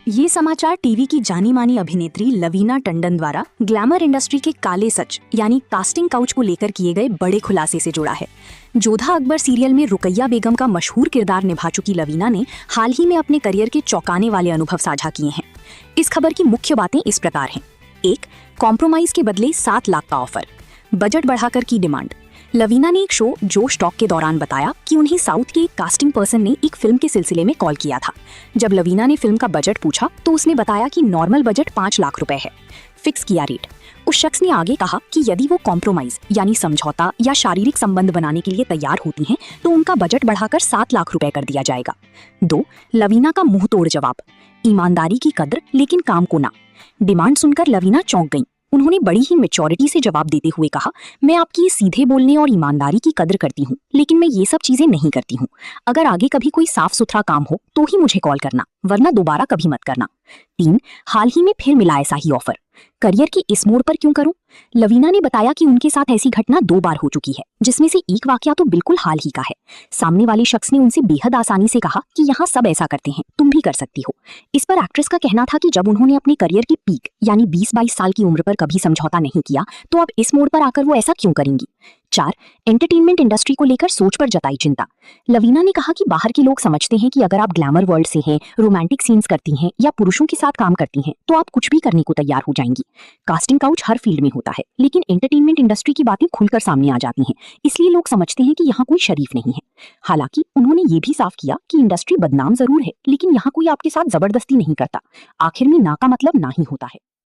ये समाचार टीवी की जानी मानी अभिनेत्री लवीना टंडन द्वारा ग्लैमर इंडस्ट्री के काले सच यानी कास्टिंग काउच को लेकर किए गए बड़े खुलासे से जुड़ा है। जोधा अकबर सीरियल में रुकैया बेगम का मशहूर किरदार निभा चुकी लवीना ने हाल ही में अपने करियर के चौंकाने वाले अनुभव साझा किए हैं। इस खबर की मुख्य बातें इस प्रकार हैं। 1. कॉम्प्रोमाइज के बदले 7 लाख का ऑफर, बजट बढ़ाकर की डिमांड। लवीना ने एक शो जोश टॉक के दौरान बताया कि उन्हें साउथ के एक कास्टिंग पर्सन ने एक फिल्म के सिलसिले में कॉल किया था। जब लवीना ने फिल्म का बजट पूछा तो उसने बताया कि नॉर्मल बजट 5 लाख रुपए है। फिक्स किया रेट। उस शख्स ने आगे कहा कि यदि वो कॉम्प्रोमाइज यानी समझौता या शारीरिक संबंध बनाने के लिए तैयार होती हैं तो उनका बजट बढ़ाकर 7 लाख रुपए कर दिया जाएगा। 2. लवीना का मुंह तोड़ जवाब, ईमानदारी की कद्र लेकिन काम को ना। डिमांड सुनकर लवीना चौंक गईं। उन्होंने बड़ी ही मैच्योरिटी से जवाब देते हुए कहा, मैं आपकी सीधे बोलने और ईमानदारी की कद्र करती हूँ, लेकिन मैं ये सब चीजें नहीं करती हूँ। अगर आगे कभी कोई साफ सुथरा काम हो तो ही मुझे कॉल करना, वरना दोबारा कभी मत करना। 3. हाल ही में फिर मिला ऐसा ही ऑफर, करियर के इस मोड़ पर क्यों करूं? लवीना ने बताया कि उनके साथ ऐसी घटना 2 बार हो चुकी है, जिसमें से एक वाकया तो बिल्कुल हाल ही का है। सामने वाले शख्स ने उनसे बेहद आसानी से कहा कि यहाँ सब ऐसा करते हैं, तुम भी कर सकती हो। इस पर एक्ट्रेस का कहना था कि जब उन्होंने अपने करियर की पीक यानी 20-22 साल की उम्र पर कभी समझौता नहीं किया तो अब इस मोड़ पर आकर वो ऐसा क्यों करेंगी। 4. एंटरटेनमेंट इंडस्ट्री को लेकर सोच पर जताई चिंता। लवीना ने कहा कि बाहर के लोग समझते हैं कि अगर आप ग्लैमर वर्ल्ड से हैं, रोमांटिक सीन्स करती हैं या पुरुषों के साथ काम करती हैं तो आप कुछ भी करने को तैयार हो जाएंगी। कास्टिंग काउच हर फील्ड में होता है, लेकिन एंटरटेनमेंट इंडस्ट्री की बातें खुलकर सामने आ जाती हैं, इसलिए लोग समझते हैं कि यहाँ कोई शरीफ नहीं है। हालांकि उन्होंने ये भी साफ किया कि इंडस्ट्री बदनाम जरूर है, लेकिन यहाँ कोई आपके साथ जबरदस्ती नहीं करता। आखिर में ना का मतलब ना ही होता है।